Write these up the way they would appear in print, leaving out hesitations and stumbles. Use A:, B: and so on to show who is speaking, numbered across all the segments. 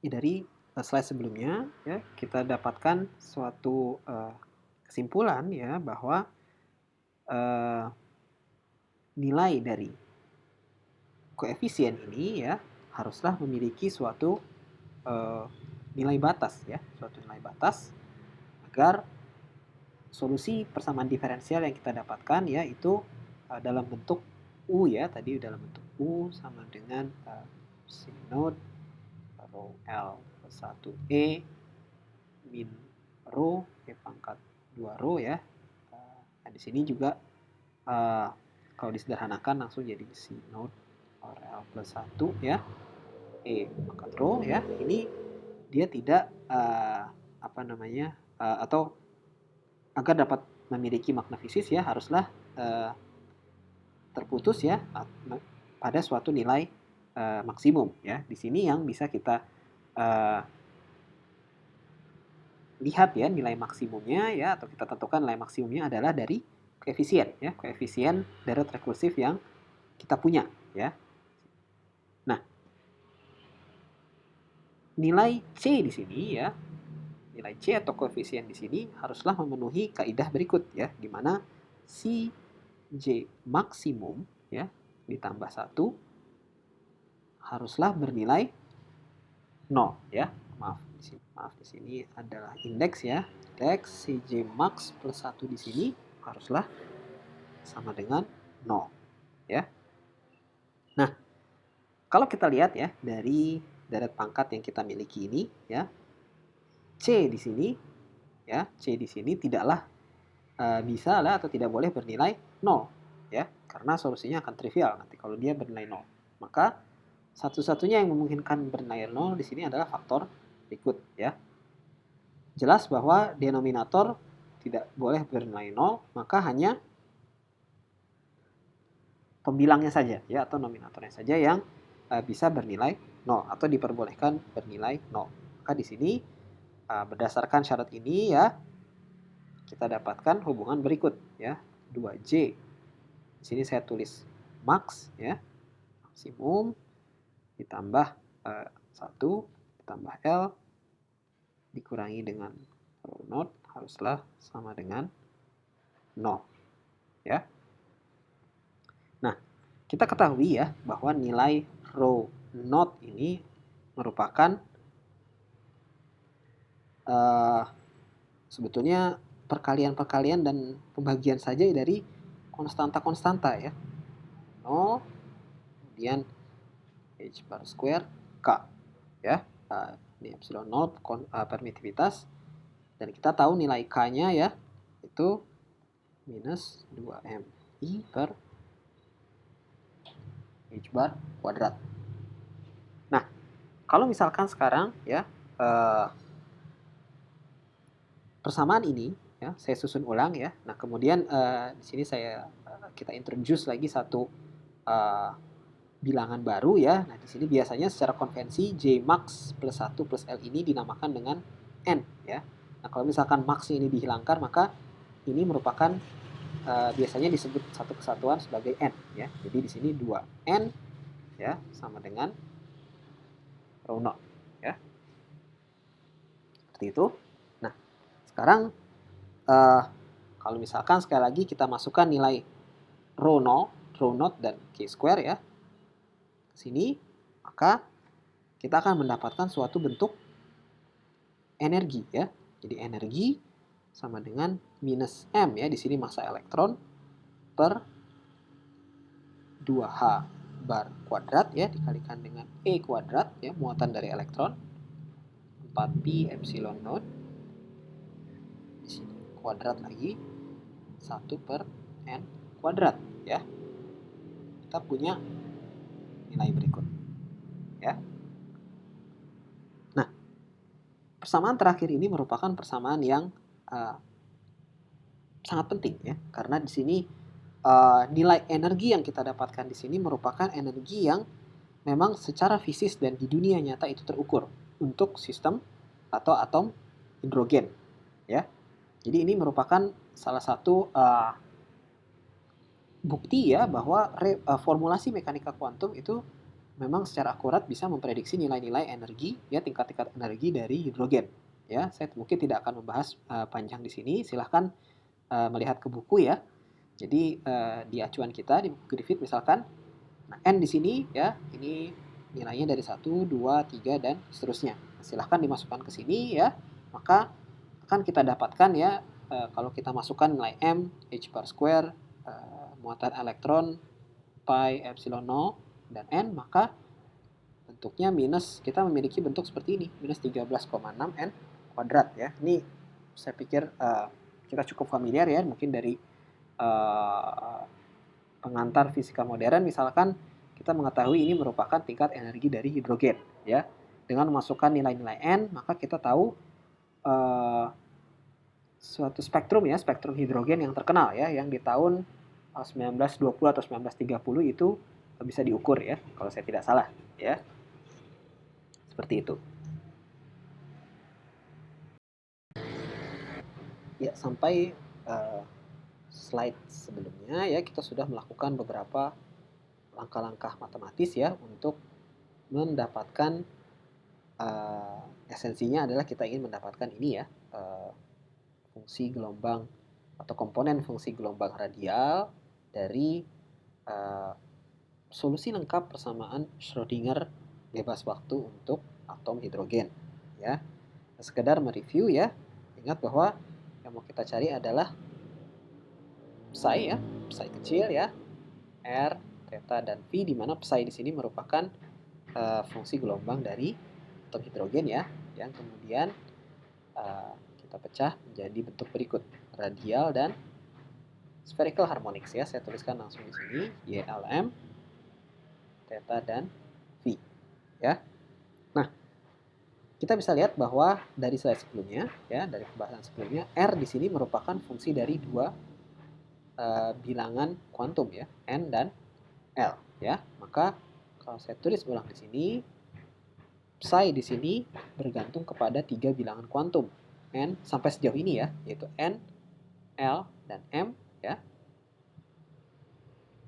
A: dari slide sebelumnya ya, kita dapatkan suatu kesimpulan ya bahwa nilai dari koefisien ini ya haruslah memiliki suatu nilai batas ya, suatu nilai batas agar solusi persamaan diferensial yang kita dapatkan ya itu dalam bentuk U ya, tadi dalam bentuk U sama dengan sin node rho L plus 1E min rho E pangkat 2 rho ya. Nah, di sini juga kalau disederhanakan langsung jadi sin node L plus 1 ya E pangkat rho ya. Ini dia tidak atau agar dapat memiliki makna fisis ya haruslah terputus ya pada suatu nilai maksimum ya. Di sini yang bisa kita lihat ya nilai maksimumnya ya, atau kita tentukan nilai maksimumnya adalah dari koefisien ya, koefisien deret rekursif yang kita punya ya. Nah, nilai C di sini ya, nilai C atau koefisien di sini haruslah memenuhi kaidah berikut ya, di mana si J maksimum ya ditambah 1 haruslah bernilai 0 ya. Maaf di sini adalah indeks ya. Indeks Cj max plus 1 di sini haruslah sama dengan 0 ya. Nah, kalau kita lihat ya dari deret pangkat yang kita miliki ini ya, C di sini ya, C di sini tidaklah bisa lah atau tidak boleh bernilai 0 ya, karena solusinya akan trivial nanti kalau dia bernilai 0. Maka satu-satunya yang memungkinkan bernilai 0 di sini adalah faktor berikut ya. Jelas bahwa denominator tidak boleh bernilai 0, maka hanya pembilangnya saja ya atau nominatornya saja yang bisa bernilai 0 atau diperbolehkan bernilai 0. Maka di sini berdasarkan syarat ini ya kita dapatkan hubungan berikut ya, 2J. Di sini saya tulis max ya, maksimum ditambah 1 ditambah L dikurangi dengan rho naught haruslah sama dengan 0 ya. Nah, kita ketahui ya bahwa nilai rho naught ini merupakan sebetulnya perkalian-perkalian dan pembagian saja dari konstanta-konstanta ya. 0 kemudian H bar square K ya. Ini epsilon 0 permitivitas, dan kita tahu nilai K-nya ya itu minus 2MI per H bar kuadrat. Nah, kalau misalkan sekarang ya persamaan ini ya saya susun ulang ya. Nah, kemudian di sini kita introduce lagi satu bilangan baru ya. Nah, di sini biasanya secara konvensi J max plus 1 plus L ini dinamakan dengan N ya. Nah, kalau misalkan max ini dihilangkan, maka ini merupakan biasanya disebut satu kesatuan sebagai N ya. Jadi di sini 2N ya sama dengan rho naught ya. Seperti itu. Nah, sekarang kalau misalkan sekali lagi kita masukkan nilai rho naught dan K square ya sini, maka kita akan mendapatkan suatu bentuk energi ya. Jadi energi sama dengan minus M ya, di sini massa elektron per 2H bar kuadrat ya dikalikan dengan E kuadrat ya, muatan dari elektron 4pi epsilon naught di sini kuadrat lagi 1 per N kuadrat ya. Kita punya nilai berikut ya. Nah, persamaan terakhir ini merupakan persamaan yang sangat penting ya, karena di sini nilai energi yang kita dapatkan di sini merupakan energi yang memang secara fisis dan di dunia nyata itu terukur untuk sistem atau atom hidrogen ya. Jadi ini merupakan salah satu bukti ya bahwa formulasi mekanika kuantum itu memang secara akurat bisa memprediksi nilai-nilai energi, ya, tingkat-tingkat energi dari hidrogen. Ya, saya mungkin tidak akan membahas panjang di sini. Silahkan melihat ke buku ya. Jadi di acuan kita di buku Griffith misalkan, nah N di sini ya, ini nilainya dari 1, 2, 3 dan seterusnya. Silahkan dimasukkan ke sini ya. Maka akan kita dapatkan ya, kalau kita masukkan nilai M, H bar square, muatan elektron, pi, epsilon 0, dan N, maka bentuknya minus, kita memiliki bentuk seperti ini, minus 13,6 N kuadrat ya. Ini saya pikir kita cukup familiar ya, mungkin dari pengantar fisika modern misalkan kita mengetahui ini merupakan tingkat energi dari hidrogen ya. Dengan memasukkan nilai-nilai N, maka kita tahu suatu spektrum ya, spektrum hidrogen yang terkenal ya, yang di tahun 1920 atau 1930 itu bisa diukur ya, kalau saya tidak salah ya. Seperti itu. Ya, sampai slide sebelumnya ya, kita sudah melakukan beberapa langkah-langkah matematis ya untuk mendapatkan esensinya adalah kita ingin mendapatkan ini ya, fungsi gelombang atau komponen fungsi gelombang radial dari solusi lengkap persamaan Schrödinger bebas waktu untuk atom hidrogen ya. Sekedar mereview ya, ingat bahwa yang mau kita cari adalah psi ya, psi kecil ya, R, theta, dan V, di mana psi di sini merupakan fungsi gelombang dari atom hidrogen ya, yang kemudian kita pecah menjadi bentuk berikut, radial dan spherical harmonics ya. Saya tuliskan langsung di sini, YLM, theta, dan V ya. Nah, kita bisa lihat bahwa dari slide sebelumnya ya, dari pembahasan sebelumnya, R di sini merupakan fungsi dari dua bilangan kuantum ya, N dan L ya. Maka kalau saya tulis ulang di sini, psi di sini bergantung kepada tiga bilangan kuantum N sampai sejauh ini ya, yaitu N, L, dan M ya,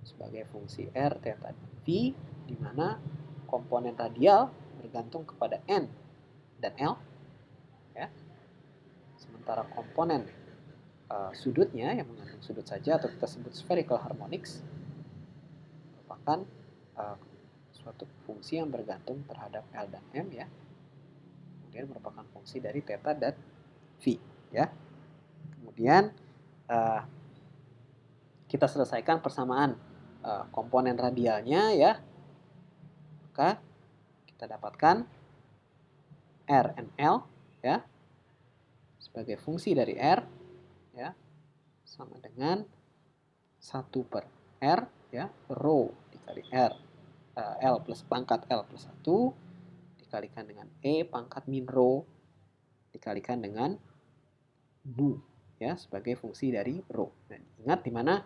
A: sebagai fungsi R, theta, dan V, di mana komponen radial bergantung kepada N dan L ya. Sementara komponen sudutnya yang mengandung sudut saja atau kita sebut spherical harmonics merupakan suatu fungsi yang bergantung terhadap L dan M ya. Kemudian merupakan fungsi dari theta dan V ya. Kemudian kita selesaikan persamaan komponen radialnya ya. Maka kita dapatkan R and L ya sebagai fungsi dari R ya sama dengan 1 per R ya, rho dikali R, L plus pangkat L plus 1 dikalikan dengan E pangkat min rho dikalikan dengan nu ya sebagai fungsi dari rho. Dan ingat di mana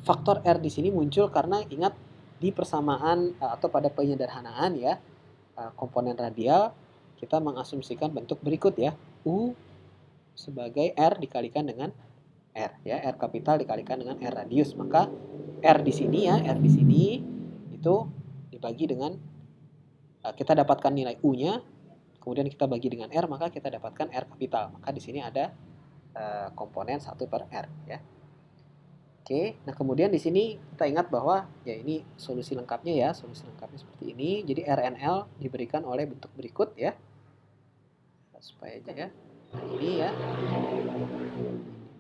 A: faktor R di sini muncul karena ingat di persamaan atau pada penyederhanaan ya, komponen radial kita mengasumsikan bentuk berikut ya, U sebagai R dikalikan dengan R ya, R kapital dikalikan dengan R radius. Maka R di sini ya, R di sini itu dibagi dengan kita dapatkan nilai U-nya, kemudian kita bagi dengan R, maka kita dapatkan R kapital. Maka di sini ada komponen 1 per R ya. Oke, nah kemudian di sini kita ingat bahwa ya ini solusi lengkapnya ya, solusi lengkapnya seperti ini. Jadi RNL diberikan oleh bentuk berikut ya. Supaya aja ya. Nah, ini ya.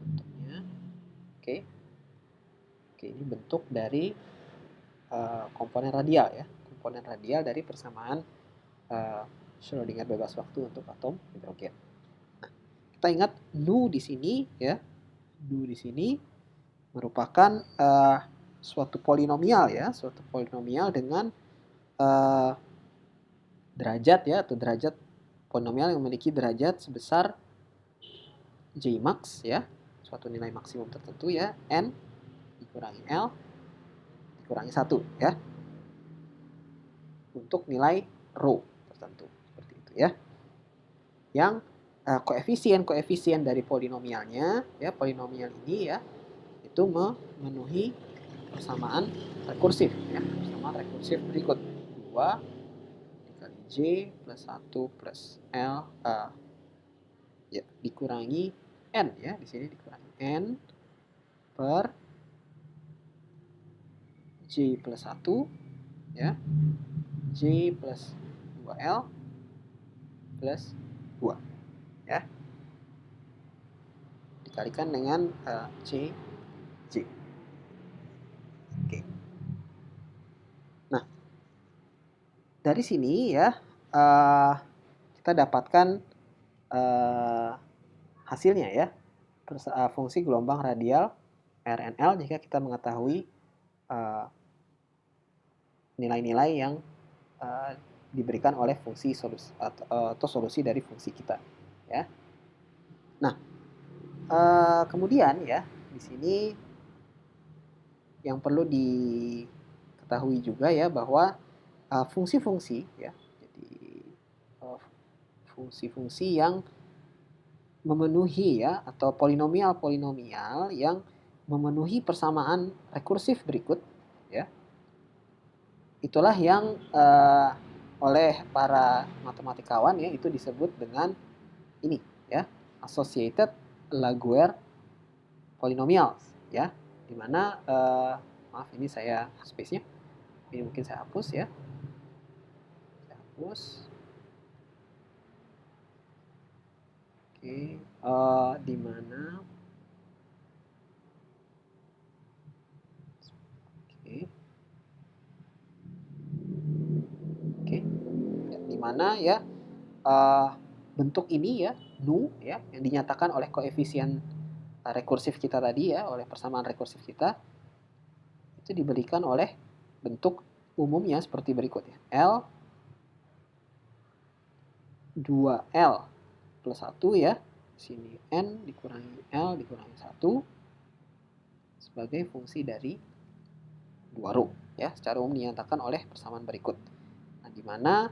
A: Bentuknya. Oke. Oke, ini bentuk dari komponen radial ya. Komponen radial dari persamaan Schrödinger bebas waktu untuk atom hidrogen. Nah, kita ingat nu di sini ya. Nu di sini merupakan suatu polinomial ya, suatu polinomial dengan derajat ya, atau derajat polinomial yang memiliki derajat sebesar J max ya, suatu nilai maksimum tertentu ya, N dikurangi L dikurangi 1 ya, untuk nilai rho tertentu seperti itu ya. Yang koefisien dari polinomialnya ya, polinomial ini ya, itu memenuhi persamaan rekursif ya, persamaan rekursif berikut 2 dikali J plus 1 plus L ya dikurangi N ya, di sini dikurangi N per J plus 1 ya, J plus 2L plus 2 ya, dikalikan dengan J. Oke. Nah, dari sini ya kita dapatkan hasilnya ya, fungsi gelombang radial RNL jika kita mengetahui nilai-nilai yang diberikan oleh fungsi solusi atau solusi dari fungsi kita ya. Nah, kemudian ya di sini yang perlu diketahui juga ya bahwa fungsi-fungsi ya, jadi fungsi-fungsi yang memenuhi ya atau polinomial-polinomial yang memenuhi persamaan rekursif berikut ya, itulah yang oleh para matematikawan ya itu disebut dengan ini ya, associated Laguerre polynomials ya, dimana maaf ini saya space-nya ini mungkin saya hapus ya, saya hapus. Oke, di mana? Oke, di mana ya bentuk ini ya nu ya yang dinyatakan oleh koefisien rekursif kita tadi ya, oleh persamaan rekursif kita itu diberikan oleh bentuk umumnya seperti berikut ya, L 2L plus 1 ya, sini N dikurangi L dikurangi 1 sebagai fungsi dari 2 row ya, secara umum dinyatakan oleh persamaan berikut. Nah, di mana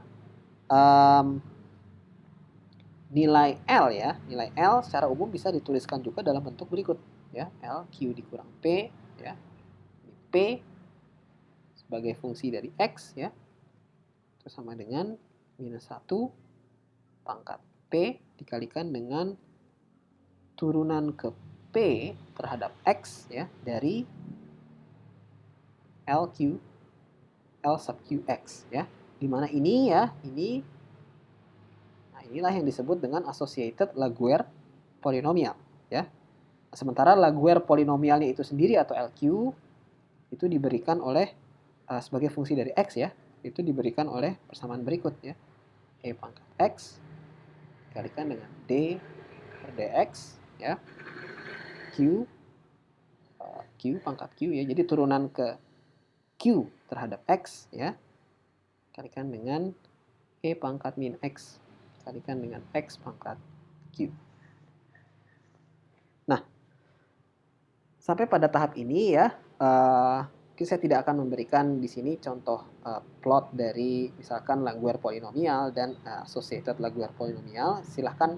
A: nilai L ya, nilai L secara umum bisa dituliskan juga dalam bentuk berikut ya, L Q dikurang P ya, P sebagai fungsi dari X ya, itu sama dengan minus 1 pangkat P dikalikan dengan turunan ke P terhadap X ya dari LQ L sub QX ya, dimana ini ya, ini nah inilah yang disebut dengan associated Laguerre polynomial ya. Sementara Laguerre polynomialnya itu sendiri atau LQ itu diberikan oleh sebagai fungsi dari X ya, itu diberikan oleh persamaan berikut ya, E pangkat X dikalikan dengan D per DX ya, Q pangkat Q ya, jadi turunan ke Q terhadap X ya, dikalikan dengan E pangkat min X dikalikan dengan X pangkat Q. Nah, sampai pada tahap ini ya, saya tidak akan memberikan di sini contoh plot dari misalkan Laguerre polynomial dan associated Laguerre polynomial. Silahkan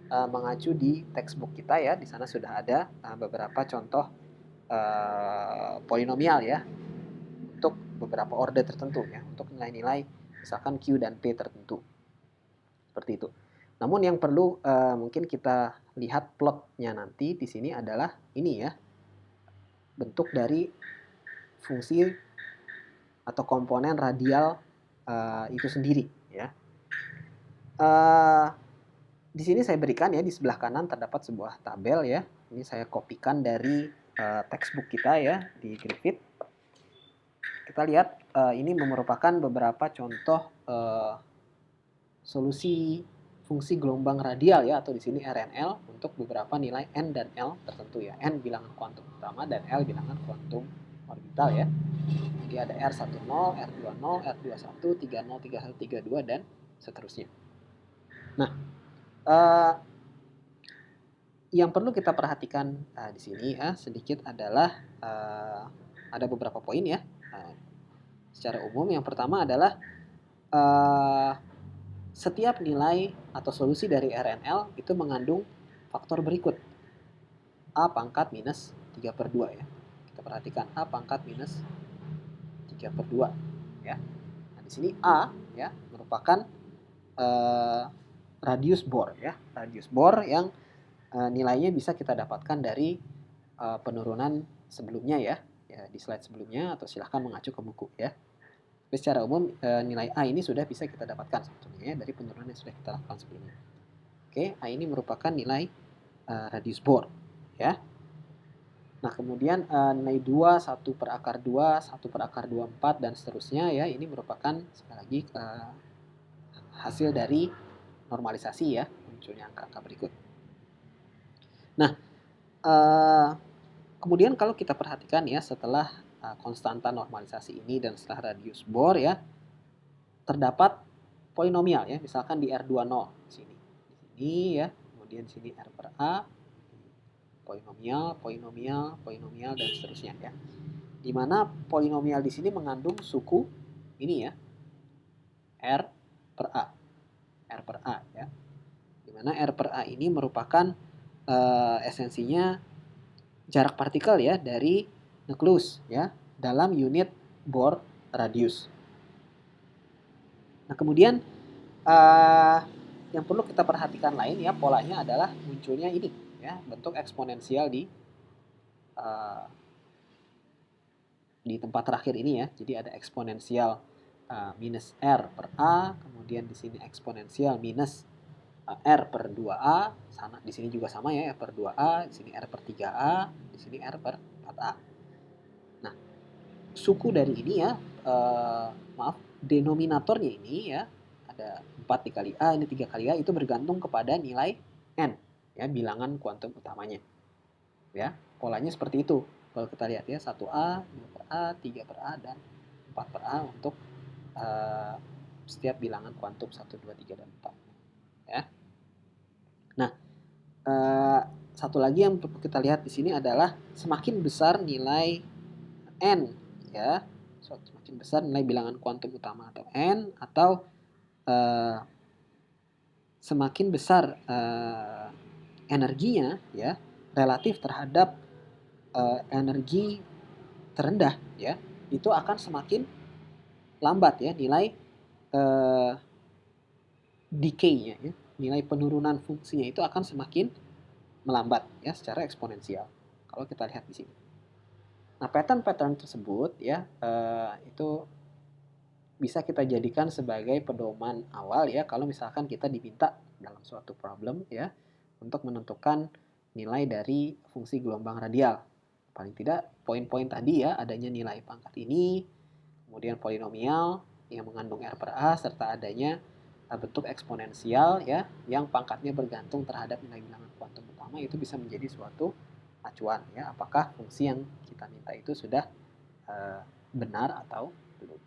A: mengacu di textbook kita ya, di sana sudah ada beberapa contoh polinomial ya untuk beberapa order tertentu ya, untuk nilai-nilai misalkan Q dan P tertentu seperti itu. Namun yang perlu mungkin kita lihat plotnya nanti di sini adalah ini ya, bentuk dari fungsi atau komponen radial itu sendiri ya. Di sini saya berikan ya, di sebelah kanan terdapat sebuah tabel ya. Ini saya kopikan dari textbook kita ya di Griffith. Kita lihat ini merupakan beberapa contoh solusi fungsi gelombang radial ya, atau di sini RNL untuk beberapa nilai N dan L tertentu ya. N bilangan kuantum utama dan L bilangan kuantum orbital ya. Jadi ada R10, R20, R21, 30, 31, 32 dan seterusnya. Nah, yang perlu kita perhatikan di sini ya sedikit adalah ada beberapa poin ya. Secara umum yang pertama adalah setiap nilai atau solusi dari RNL itu mengandung faktor berikut. A pangkat minus 3/2 ya. Kita perhatikan A pangkat minus 3/2 ya. Nah, di sini A ya merupakan radius Bohr ya, radius Bohr yang nilainya bisa kita dapatkan dari penurunan sebelumnya ya, di slide sebelumnya, atau silahkan mengacu ke buku ya. Tapi secara umum nilai A ini sudah bisa kita dapatkan sebetulnya ya, dari penurunan yang sudah kita lakukan sebelumnya. Oke, A ini merupakan nilai radius Bohr ya. Nah, kemudian nilai 2, 1/2, 1/24, dan seterusnya ya, ini merupakan sekali lagi hasil dari normalisasi ya, munculnya angka-angka berikut. Nah, kemudian kalau kita perhatikan ya, setelah konstanta normalisasi ini dan setelah radius Bohr ya, terdapat polinomial ya, misalkan di R20 di sini. Di sini ya, kemudian di sini R per A, polinomial, dan seterusnya ya. Di mana polinomial di sini mengandung suku ini ya, R per A. R per A ya. Di mana R per A ini merupakan esensinya jarak partikel ya dari nukleus ya dalam unit Bohr radius. Nah, kemudian yang perlu kita perhatikan lain ya, polanya adalah munculnya ini ya, bentuk eksponensial di tempat terakhir ini ya. Jadi ada eksponensial minus R per A, kemudian di sini eksponensial minus R per 2A, sana di sini juga sama ya, R per 2A, di sini R per 3A, di sini R per 4A. Nah, suku dari ini ya, denominatornya ini ya, ada 4 dikali A, ini 3 kali A, itu bergantung kepada nilai N ya, bilangan kuantum utamanya. Ya, polanya seperti itu. Kalau kita lihat ya, 1A, 2 per A, 3 per A, dan 4 per A untuk setiap bilangan kuantum 1, 2, 3, dan 4. Ya. Nah, satu lagi yang perlu kita lihat di sini adalah semakin besar nilai N ya, semakin besar nilai bilangan kuantum utama atau N, atau semakin besar energinya ya relatif terhadap energi terendah ya, itu akan semakin lambat ya nilai decay-nya ya, nilai penurunan fungsinya itu akan semakin melambat ya secara eksponensial kalau kita lihat di sini. Nah, pattern-pattern tersebut ya itu bisa kita jadikan sebagai pedoman awal ya kalau misalkan kita diminta dalam suatu problem ya untuk menentukan nilai dari fungsi gelombang radial. Paling tidak poin-poin tadi ya, adanya nilai pangkat ini, kemudian polinomial yang mengandung R per A, serta adanya bentuk eksponensial ya yang pangkatnya bergantung terhadap nilai bilangan kuantum utama, itu bisa menjadi suatu acuan ya apakah fungsi yang kita minta itu sudah benar atau belum.